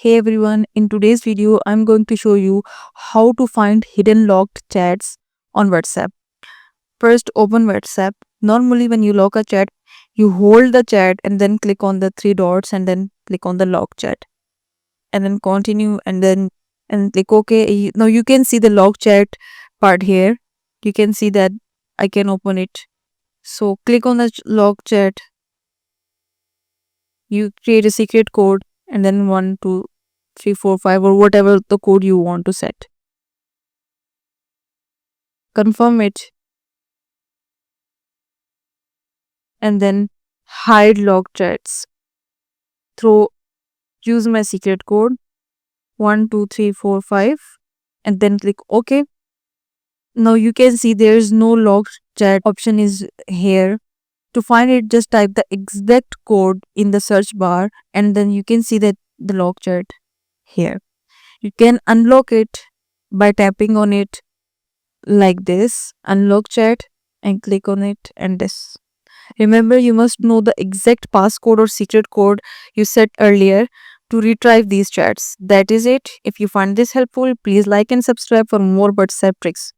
Hey everyone, in today's video, I'm going to show you how to find hidden locked chats on WhatsApp. First, open WhatsApp. Normally, when you lock a chat, you hold the chat and then click on the three dots and then click on the lock chat and then continue and click OK. Now you can see the lock chat part here. You can see that I can open it. So click on the lock chat. You create a secret code and then 1 2 3 4 5 or whatever the code you want to set. Confirm it and then hide log chats. Throw use my secret code 1 2 3 4 5 and then click OK. Now you can see there is no log chat option is here. To find it, just type the exact code in the search bar and then you can see that the log chat here. You can unlock it by tapping on it like this, unlock chat and click on it and this. Remember, you must know the exact passcode or secret code you set earlier to retrieve these chats. That is it. If you find this helpful, please like and subscribe for more WhatsApp tricks.